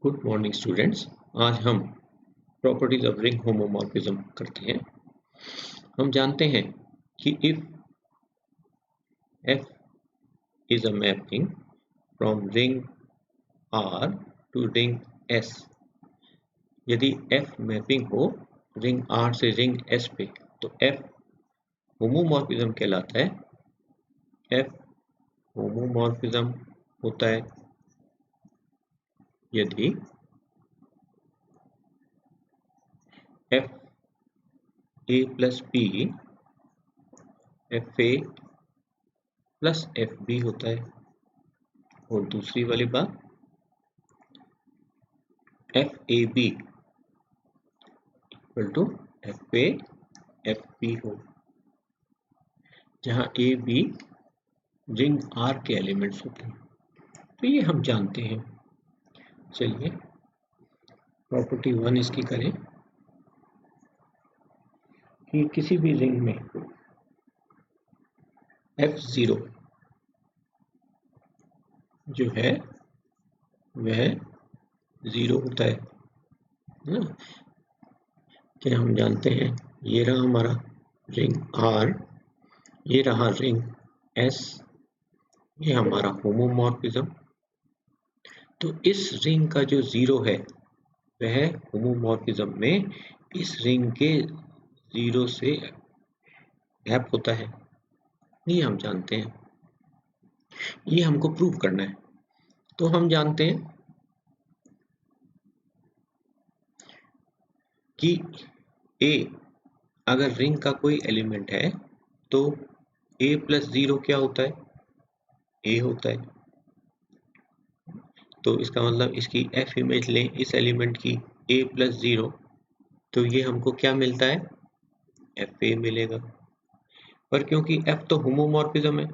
Good morning students. आज हम properties of ring homomorphism करते हैं। हम जानते हैं कि if f is a mapping from ring R to ring S, यदि f मैपिंग हो रिंग R से रिंग S पे तो f होमोमॉर्फिज्म कहलाता है। f होमोमॉर्फिज्म होता है यदि f a plus b f a plus F B होता है। और दूसरी वाली बात F A B equal to F A F B हो, जहां ए बी रिंग आर के एलिमेंट्स होते हैं। तो ये हम जानते हैं। चलिए प्रॉपर्टी 1 इसकी करें कि किसी भी रिंग में F0 जो है वह 0 होता है ना। क्या हम जानते हैं, ये रहा हमारा रिंग R, ये रहा रिंग S, ये हमारा होमोमॉर्फिज्म। तो इस रिंग का जो 0 है वह होमोमॉर्फिज्म में इस रिंग के 0 से मैप होता है। ये हम जानते हैं, ये हमको प्रूव करना है। तो हम जानते हैं कि A अगर रिंग का कोई एलिमेंट है तो A प्लस 0 क्या होता है, A होता है। तो इसका मतलब इसकी F इमेज लें इस एलिमेंट की A प्लस 0, तो ये हमको क्या मिलता है, FA मिलेगा। पर क्योंकि F तो होमोमॉर्फिज्म है,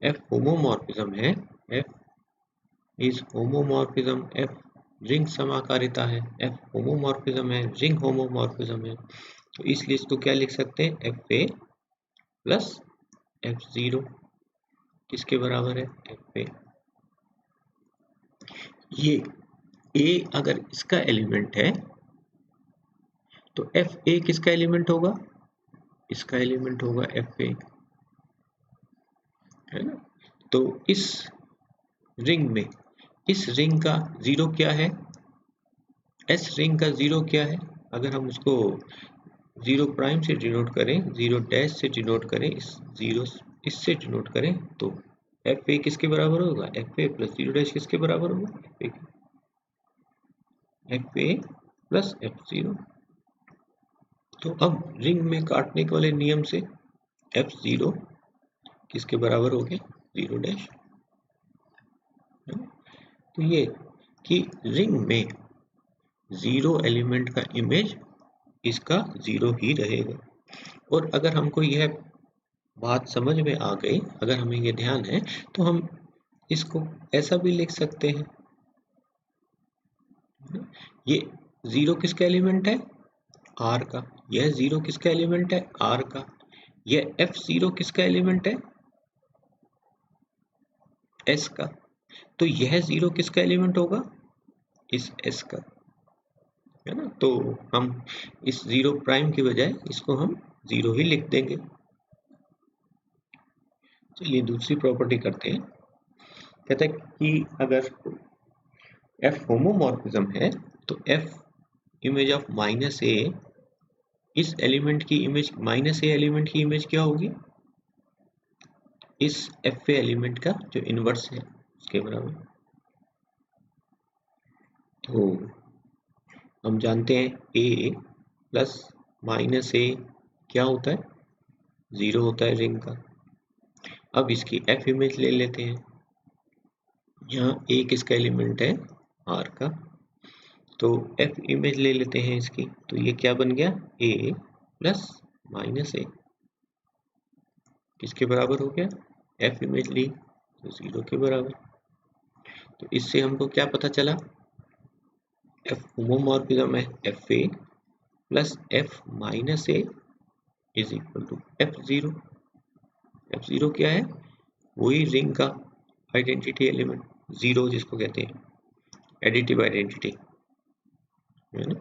F होमोमॉर्फिज्म है, F is homomorphism, F ring समाकारिता है, F होमोमॉर्फिज्म है, रिंग होमोमॉर्फिज्म है। तो इसलिए इसको क्या लिख सकते हैं, FA प्लस F0 किसके बराबर है, FA। ये A अगर इसका एलिमेंट है तो FA किसका एलिमेंट होगा, इसका एलिमेंट होगा FA, है ना। तो इस रिंग में इस रिंग का 0 क्या है, S रिंग का 0 क्या है। अगर हम उसको 0 प्राइम से डिनोट करें, 0 डैश से डिनोट करें, इस 0 इससे डिनोट करें तो FA किसके बराबर होगा, FA प्लस 0 डैश किसके बराबर होगा, FA प्लस F0। तो अब रिंग में काटने के वाले नियम से F0 किसके बराबर हो गया, 0 डैश। तो ये कि रिंग में 0 एलिमेंट का इमेज इसका 0 ही रहेगा। और अगर हमको यह बात समझ में आ गई, अगर हमें ये ध्यान है, तो हम इसको ऐसा भी लिख सकते हैं, ये 0 किसका एलिमेंट है, R का। यह 0 किसका एलिमेंट है, R का। यह F0 किसका एलिमेंट है, S का। तो यह 0 किसका एलिमेंट होगा, इस S का, है ना। तो हम इस 0 प्राइम की बजाय इसको हम 0 ही लिख देंगे। चलिए दूसरी प्रॉपर्टी करते हैं। कहते हैं कि अगर F होमोमॉर्फिज्म है तो F image of minus A, इस एलिमेंट की इमेज, माइनस A एलिमेंट की इमेज क्या होगी, इस FA एलिमेंट का जो इनवर्स है उसके बराबर। तो हम जानते हैं A प्लस माइनस A क्या होता है, 0 होता है रिंग का। अब इसकी F इमेज ले लेते हैं। यहाँ A किसका एलिमेंट है, R का। तो F इमेज ले लेते हैं इसकी, तो ये क्या बन गया, A प्लस माइनस A किसके बराबर हो गया, F इमेज ली तो 0 के बराबर। तो इससे हमको क्या पता चला, F होमोमॉर्फिज्म है FA plus F minus A is equal to F0। F0 क्या है, वही रिंग का आइडेंटिटी एलिमेंट 0 जिसको कहते हैं, एडिटिव आइडेंटिटी है ना।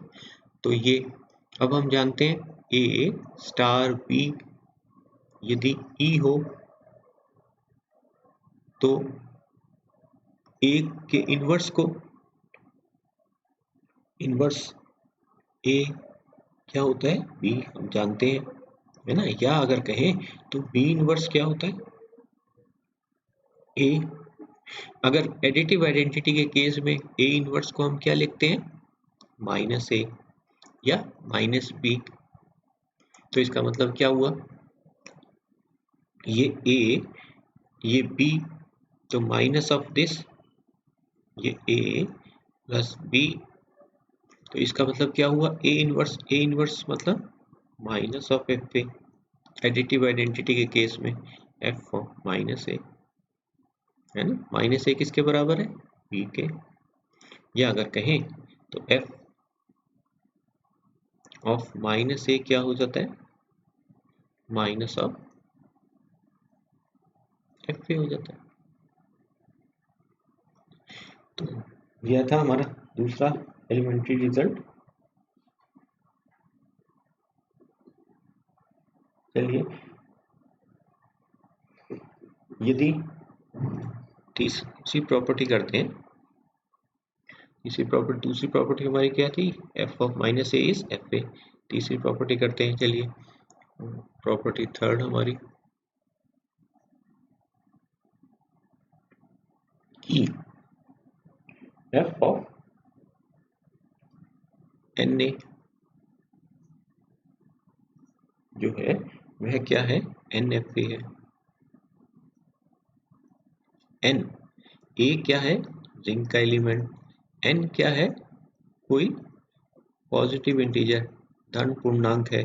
तो ये अब हम जानते हैं ए स्टार बी यदि ई हो तो ए के इनवर्स को इनवर्स ए क्या होता है बी हम जानते हैं है ना, या अगर कहें तो बी इनवर्स क्या होता है ए। अगर एडिटिव आइडेंटिटी के केस में ए इनवर्स को हम क्या लिखते हैं माइनस ए या माइनस बी। तो इसका मतलब क्या हुआ ये ए ये बी तो माइनस ऑफ दिस ये ए प्लस बी। तो इसका मतलब क्या हुआ ए इनवर्स मतलब minus of F A. Additive identity के केस में एफ माइनस ए है ना, माइनस ए किसके बराबर है बी के। या अगर कहें तो एफ ऑफ माइनस ए क्या हो जाता है माइनस ऑफ एफ ए हो जाता है। तो यह था हमारा दूसरा एलिमेंट्री रिजल्ट। चलिए यदि तीसरी प्रॉपर्टी करते हैं, दूसरी प्रॉपर्टी हमारी क्या थी F of minus A is F ए। तीसरी प्रॉपर्टी करते हैं, चलिए प्रॉपर्टी थर्ड हमारी की एफ ऑफ एन ए जो है वह क्या है एन एफ ए है। एन ए क्या है रिंग का एलिमेंट, एन क्या है कोई पॉजिटिव इंटीजर धन पूर्णांक है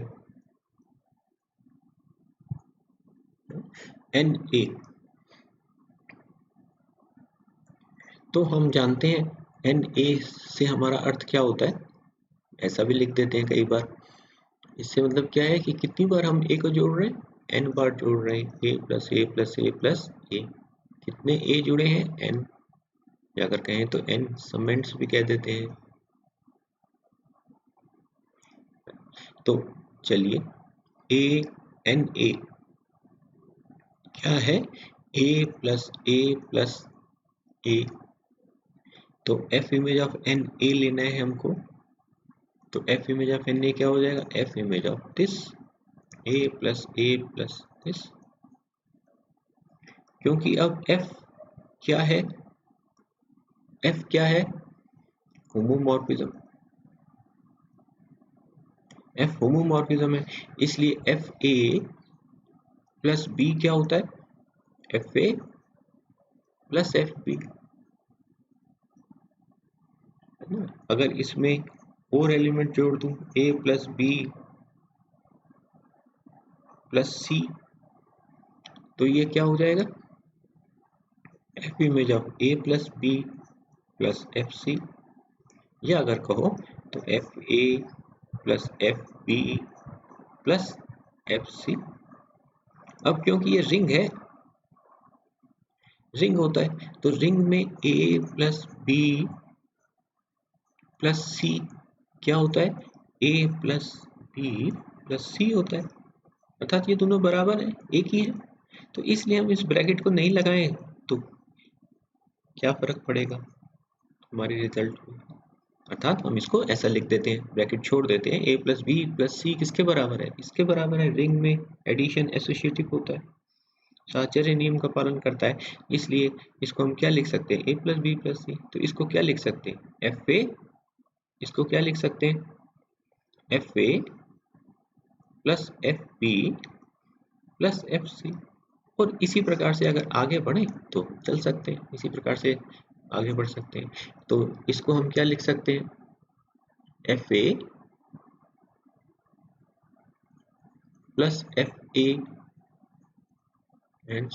एन ए। तो हम जानते हैं एन ए से हमारा अर्थ क्या होता है, ऐसा भी लिख देते हैं कई बार। इससे मतलब क्या है कि कितनी बार हम ए को जोड़ रहे हैं एन बार जोड़ रहे हैं ए प्लस ए प्लस ए प्लस ए। कितने ए जुड़े हैं एन, या अगर कहें तो एन समेंट्स भी कह देते हैं। तो चलिए ए एन ए क्या है ए प्लस ए। तो F image of an A लेना है हमको, तो F image of an A क्या हो जाएगा F image of this A plus this. क्योंकि अब एफ क्या है होमोमॉर्फिज्म, एफ होमोमॉर्फिज्म है, इसलिए एफ ए प्लस बी क्या होता है F A plus F B. अगर इसमें और एलिमेंट जोड़ दूं A plus B plus C तो ये क्या हो जाएगा F image of A plus B plus F C. या अगर कहो तो F A plus F B plus F C. अब क्योंकि ये रिंग होता है तो रिंग में A plus B plus C क्या होता है A plus B plus C होता है, अर्थात ये दोनों बराबर है एक ही है। तो इसलिए हम इस ब्रैकेट को नहीं लगाएं तो क्या फर्क पड़ेगा हमारे रिजल्ट में, अर्थात हम इसको ऐसा लिख देते हैं ब्रैकेट छोड़ देते हैं ए प्लस बी प्लस सी किसके बराबर है इसके बराबर है। रिंग में एडिशन एसोसिएटिव होता है, साहचर्य नियम का पालन करता है, इसलिए इसको हम क्या लिख सकते हैं ए प्लस बी प्लस सी। तो इसको क्या लिख सकते हैं एफ ए, इसको क्या लिख सकते हैं F A plus F B plus F C. और इसी प्रकार से अगर आगे बढ़े तो चल सकते हैं, इसी प्रकार से आगे बढ़ सकते हैं। तो इसको हम क्या लिख सकते हैं F A plus F A and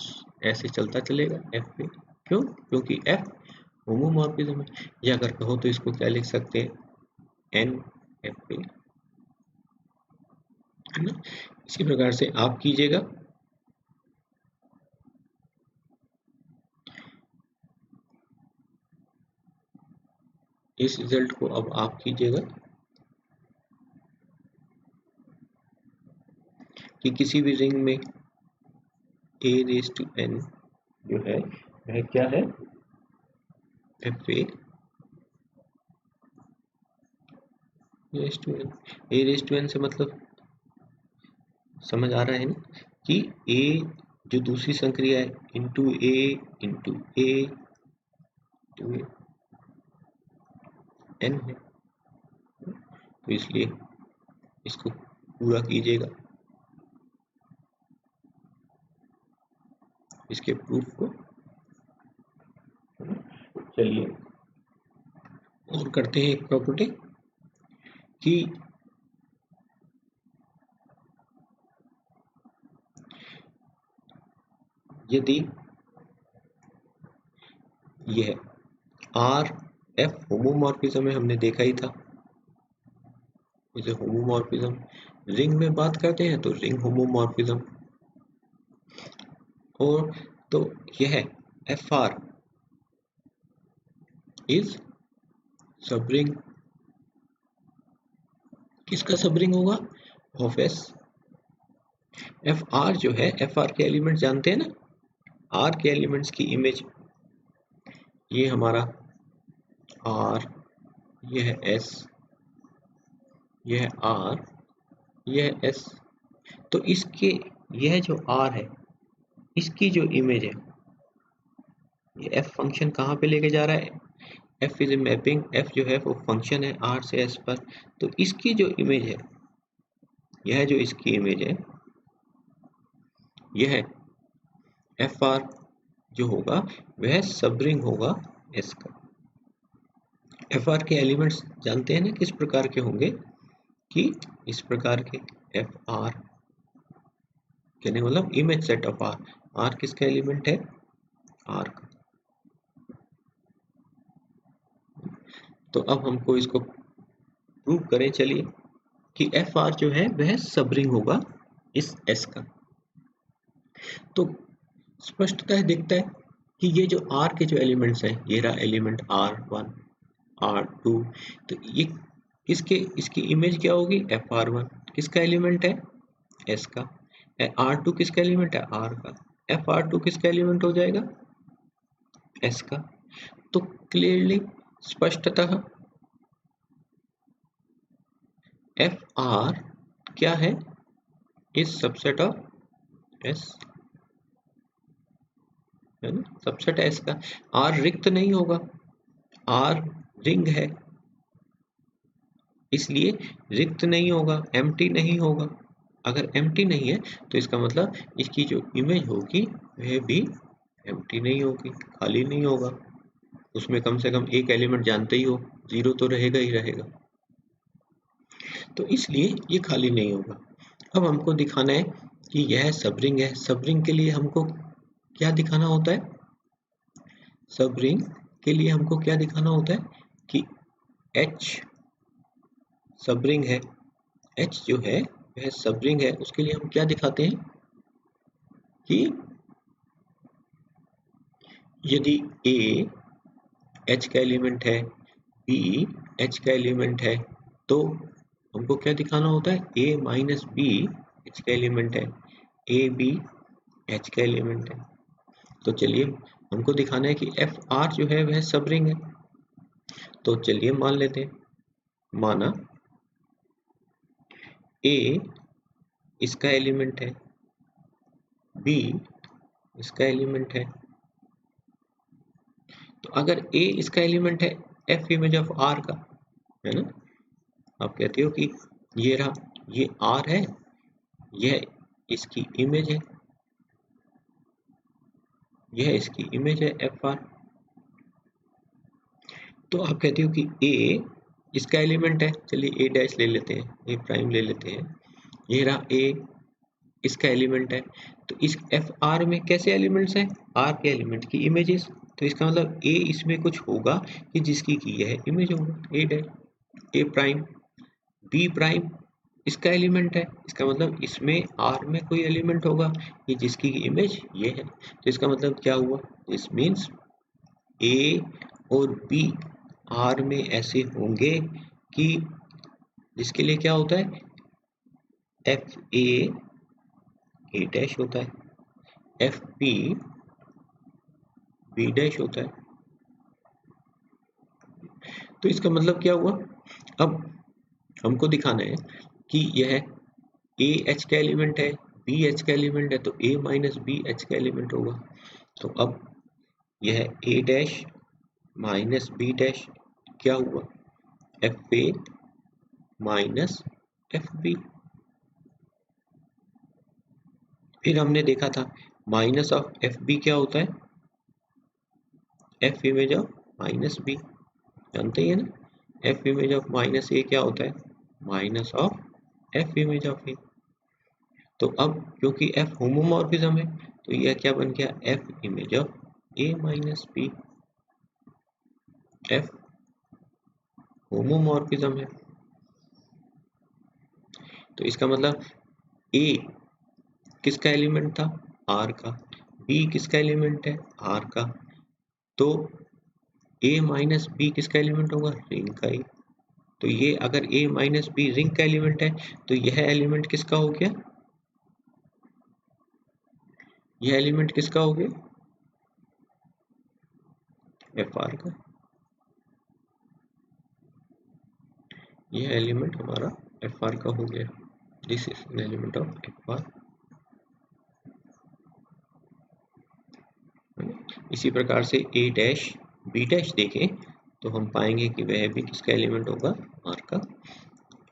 ऐसे चलता चलेगा एफ ए। क्योंकि एफ होमोमॉर्फिज्म है। या अगर कहो तो इसको क्या लिख सकते हैं एन एफ ए है ना। इसी प्रकार से आप कीजिएगा। इस रिजल्ट को अब आप कीजिएगा कि किसी भी रिंग में a⁴n जो है वह क्या है, fa⁴n। a⁴n से मतलब समझ आ रहा है ना कि a जो दूसरी संक्रिया है इंटू a n है, तो इसलिए इसको पूरा कीजिएगा, इसके प्रूफ को। चलिए और करते हैं एक प्रॉपर्टी कि यदि यह आर एफ होमोमॉर्फिज्म है, हमने देखा ही था इसे होमोमॉर्फिज्म। रिंग में बात करते हैं तो रिंग होमोमॉर्फिज्म, और तो यह एफ आर इज सबरिंग, किसका सबरिंग होगा, ऑफ एस। एफ आर जो है, एफ आर के एलिमेंट जानते हैं ना, आर के एलिमेंट्स की इमेज, ये हमारा आर, यह एस, यह आर, यह एस। तो इसके यह जो आर है इसकी जो इमेज है, ये एफ फंक्शन कहाँ पे लेके जा रहा है, F is a mapping, F जो है वो फंक्शन है आर से एस पर। तो इसकी जो इमेज है, यह जो इसकी इमेज है, यह एफ आर जो होगा वह सबरिंग होगा एस का। एफ आर के एलिमेंट्स जानते हैं ना किस प्रकार के होंगे, कि इस प्रकार के एफ आर कहने मतलब image set of R. R किसका एलिमेंट है, आर का। तो अब हमको इसको प्रूव करें, चलिए, कि एफ आर जो है वह सबरिंग होगा इस एस का। तो स्पष्टतः दिखता है कि ये जो आर के जो एलिमेंट्स हैं, ये रहा एलिमेंट R1 R2, तो ये इसकी इमेज क्या होगी, FR1 किसका एलिमेंट है, S का। R2 किसका एलिमेंट है, R का। FR2 किसका एलिमेंट हो जाएगा, S का। तो क्लियरली स्पष्टतः FR क्या है, इस सबसेट ऑफ S, है ना, सबसेट है S का। R रिक्त नहीं होगा, R रिंग है, इसलिए रिक्त नहीं होगा, एम्प्टी नहीं होगा। अगर एम्प्टी नहीं है तो इसका मतलब इसकी जो इमेज होगी वह भी एम्प्टी नहीं होगी, खाली नहीं होगा। उसमें कम से कम एक एलिमेंट जानते ही हो, जीरो तो रहेगा ही रहेगा, तो इसलिए ये खाली नहीं होगा। अब हमको दिखाना है कि यह सबरिंग है। सबरिंग के लिए हमको क्या दिखाना होता है, सबरिंग के लिए हमको क्या दिखाना होता है कि H सबरिंग है, H जो है वह सबरिंग है। उसके लिए हम क्या दिखाते हैं कि यदि A H का एलिमेंट है, B H का एलिमेंट है, तो हमको क्या दिखाना होता है, A माइनस B H का एलिमेंट है, A B H का एलिमेंट है। तो चलिए हमको दिखाना है कि एफ आर जो है वह सबरिंग है। तो चलिए मान लेते हैं, माना A इसका एलिमेंट है, B इसका एलिमेंट है। तो अगर A इसका एलिमेंट है, F इमेज ऑफ R का, है ना, आप कहते हो कि ये रहा, ये R है, यह इसकी इमेज है, यह इसकी इमेज है FR। तो आप कहते हो कि A इसका एलिमेंट है, चलिए A डैश ले लेते हैं, A प्राइम ले लेते हैं, ये रहा A इसका एलिमेंट है। तो इस FR में कैसे एलिमेंट्स हैं, R के एलिमेंट की इमेजेस। तो इसका मतलब A इसमें कुछ होगा कि जिसकी की यह इमेज होगा, A dash, A prime. B prime इसका एलिमेंट है, इसका मतलब इसमें R में कोई एलिमेंट होगा कि जिसकी इमेज ये है। तो इसका मतलब क्या हुआ, दिस मीन्स A और B आर में ऐसे होंगे कि जिसके लिए क्या होता है, एफ ए डैश होता है, एफ बी डैश होता है। तो इसका मतलब क्या हुआ, अब हमको दिखाना है कि यह ए एच का एलिमेंट है, बी एच का एलिमेंट है, तो ए माइनस बी एच का एलिमेंट होगा। तो अब यह A dash minus B dash क्या हुआ, F A minus F B. फिर हमने देखा था माइनस ऑफ एफ बी क्या होता है, F image of minus B, जानते ही है ना। F image of minus A क्या होता है, minus of F image of A. तो अब क्योंकि एफ होमोमॉर्फिज्म है तो यह क्या बन गया, F image of A minus B, F homomorphism है। तो इसका मतलब ए किसका एलिमेंट था, आर का, बी किसका एलिमेंट है, आर का, तो ए माइनस बी किसका एलिमेंट होगा, रिंग का ही। तो ये अगर ए माइनस बी रिंग का एलिमेंट है तो यह एलिमेंट किसका हो गया, यह एलिमेंट किसका हो गया, एफ आर का। यह एलिमेंट हमारा एफ आर का हो गया, this is an element of F R. इसी प्रकार से ए डैश बी डैश देखें तो हम पाएंगे कि वह भी किसका एलिमेंट होगा, आर का।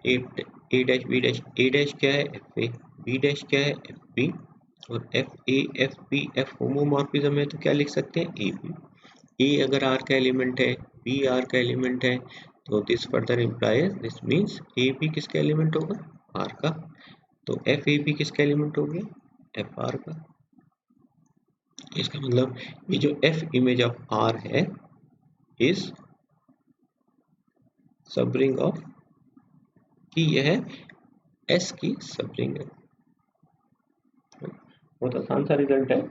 A dash B dash, A dash क्या है, एफ ए, बी डैश क्या है, एफ बी, और F A F B F homomorphism है तो क्या लिख सकते हैं, ए बी। ए अगर आर का एलिमेंट है, बी आर का एलिमेंट है, तो this further implies this means A B किसका एलिमेंट होगा, आर का। तो एफ ए बी किसका एलिमेंट हो गया, एफ आर का। इसका मतलब ये जो एफ इमेज ऑफ आर है इज सब रिंग ऑफ, कि यह एस की सब रिंग है। बहुत आसान सा रिजल्ट है।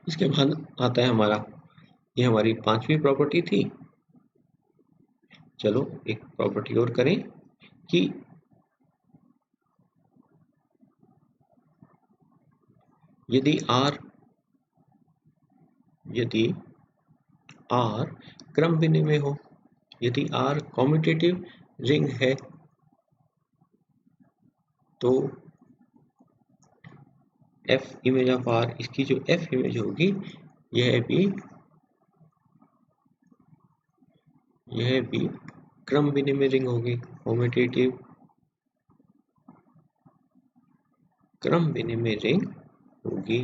इसके बाद आता है हमारा, ये हमारी पांचवी प्रॉपर्टी थी। चलो एक प्रॉपर्टी और करें कि यदि R क्रम विनिमय हो, यदि R कॉम्यूटेटिव रिंग है तो F इमेज ऑफ R, इसकी जो F इमेज होगी यह भी क्रम विनिमय रिंग होगी, कॉम्यूटेटिव क्रम विनिमय रिंग होगी।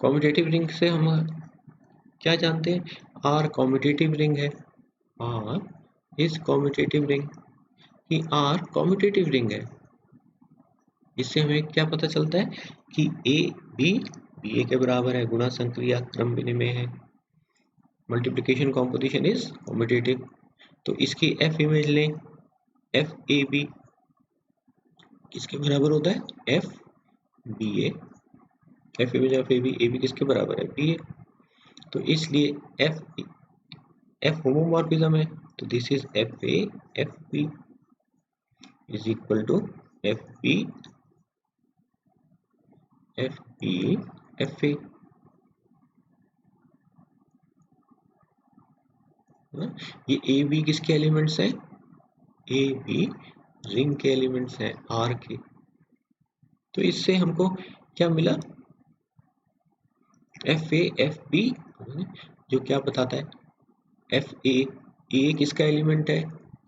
कॉम्यूटेटिव रिंग से हम क्या जानते हैं, R कॉम्यूटेटिव रिंग है, R इज कॉम्यूटेटिव रिंग, कि R कॉम्यूटेटिव रिंग है। इससे हमें क्या पता चलता है कि ए बी ए के बराबर है, गुणा संक्रिया क्रम विनिमय है, मल्टीप्लिकेशन कॉम्पोजिशन इज कॉम्यूटेटिव। तो इसकी एफ इमेज लें, एफ ए बी किसके बराबर होता है, F B A, F image of A B किसके बराबर है, बी ए। तो इसलिए एफ होमोमॉर्फिज्म है तो this is F A F B is equal to F B F A. ये ए बी किसके एलिमेंट्स हैं, ए बी रिंग के एलिमेंट्स हैं आर के। तो इससे हमको क्या मिला, एफ ए एफ बी जो क्या बताता है, एफ ए किसका एलिमेंट है,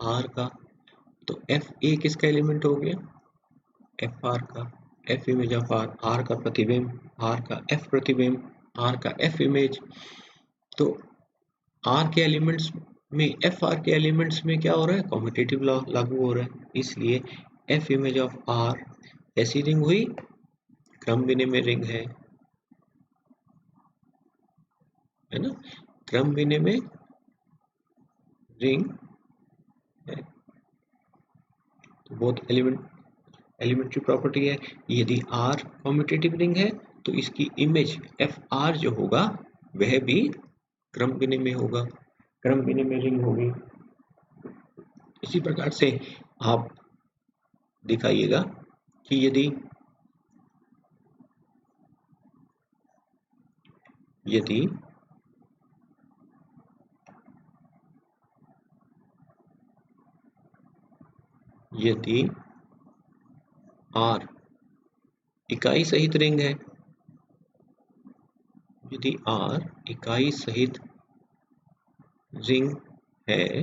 आर का, तो एफ ए किसका एलिमेंट हो गया, एफ आर का। F image of R, R का प्रतिबिंब, आर का एफ प्रतिबिंब, आर का एफ इमेज। तो आर के एलिमेंट्स में, एफ आर के एलिमेंट्स में क्या हो रहा है, कॉम्पिटिटिव लॉ लागू हो रहा है, इसलिए एफ इमेज ऑफ आर ऐसी रिंग हुई, क्रम विनिमय रिंग है ना, क्रम विनिमय रिंग है। तो बहुत एलिमेंट्री प्रॉपर्टी है, यदि आर कॉम्यूटेटिव रिंग है तो इसकी इमेज FR जो होगा वह भी क्रम विनिमय होगा, क्रम विनिमय रिंग होगी। इसी प्रकार से आप दिखाइएगा कि यदि R इकाई सहित रिंग है, यदि R इकाई सहित रिंग है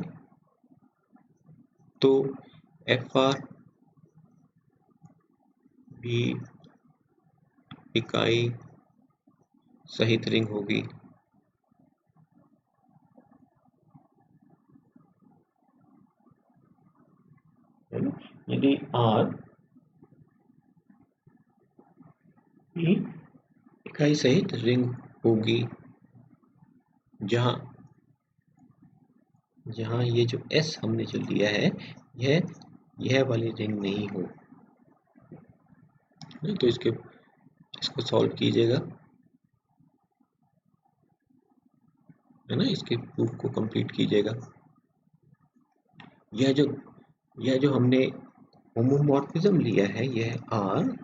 तो FR भी इकाई सहित रिंग होगी। यदि R भी इकाई सहित रिंग होगी जहां ये जो S हमने जो लिया है यह वाली रिंग नहीं हो, तो इसको सॉल्व कीजिएगा, है ना, इसके प्रूफ को कंप्लीट कीजिएगा। यह जो हमने होमोमॉर्फिज्म लिया है, यह R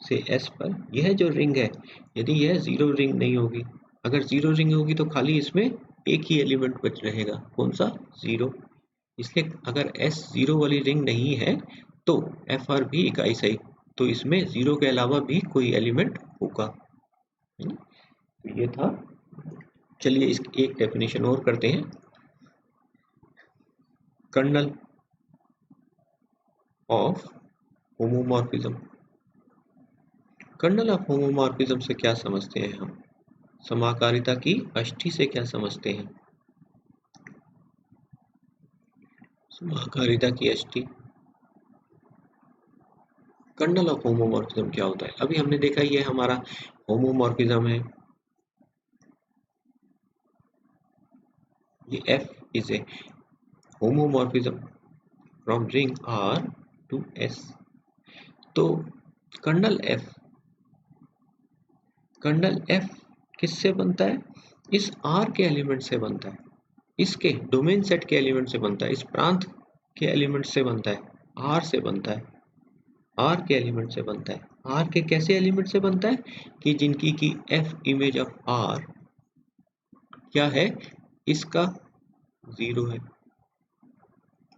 से S पर यह जो रिंग है, यदि यह जीरो रिंग नहीं होगी, अगर जीरो रिंग होगी तो खाली इसमें एक ही एलिमेंट बच रहेगा, कौन सा? जीरो। इसलिए अगर S जीरो वाली रिंग नहीं है तो FR भी इकाई सहित, तो इसमें जीरो के अलावा भी कोई एलिमेंट होगा। तो ये था। चलिए इसकी एक डेफिनेशन और करते हैं। Kernel of homomorphism. Kernel of homomorphism से क्या समझते हैं हम? समाकारिता की अष्टी से क्या समझते हैं? समाकारिता की अष्टी। कर्नल ऑफ होमोमॉर्फिज्म क्या होता है? अभी हमने देखा ये हमारा होमोमॉर्फिज्म है, ये F is a homomorphism from ring R to S। तो कर्नल F किससे बनता है? इस R के एलिमेंट से बनता है, इसके डोमेन सेट के एलिमेंट से बनता है, इस प्रांत के एलिमेंट से बनता है, R से बनता है, R के एलिमेंट से बनता है। R के कैसे एलिमेंट से बनता है? कि जिनकी की F इमेज ऑफ R क्या है? इसका जीरो है।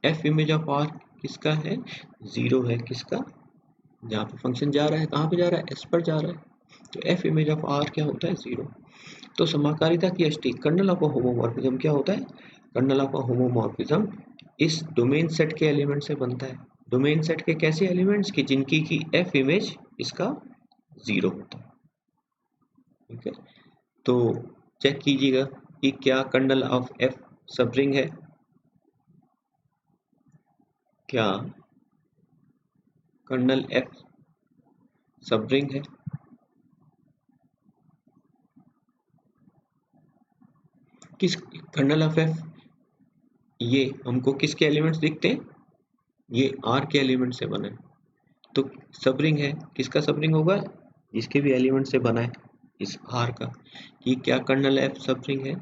F इमेज ऑफ R किसका है? जीरो है। किसका? जहाँ पे फंक्शन जा रहा है, कहाँ पे जा रहा है? S पर जा रहा है, तो F इमेज ऑफ R क्या होता है? जीरो। तो समाकारिता की अष्टी कर्नल ऑफ होमोमॉर्फिज्म क्या होता है? कर्नल ऑफ होमोमॉर्फिज्म इस डोमेन सेट के एलिमेंट से बनता है। डोमेन सेट के कैसे एलिमेंट्स की? जिनकी की F इमेज इसका जीरो होता है। ठीक है, तो चेक कीजिएगा कि क्या कर्नल ऑफ F सब रिंग है? क्या कर्नल F सब रिंग है? किस कर्नल ऑफ F ये हमको किसके एलिमेंट्स दिखते हैं? ये R के एलिमेंट से बना है, तो सब रिंग है। किसका सब रिंग होगा? जिसके भी एलिमेंट से बना है, इस R का। कि क्या कर्नल F सब रिंग है?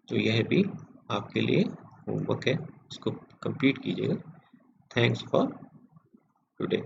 तो यह भी आपके लिए होमवर्क है, इसको कंप्लीट कीजिएगा। Thanks for today.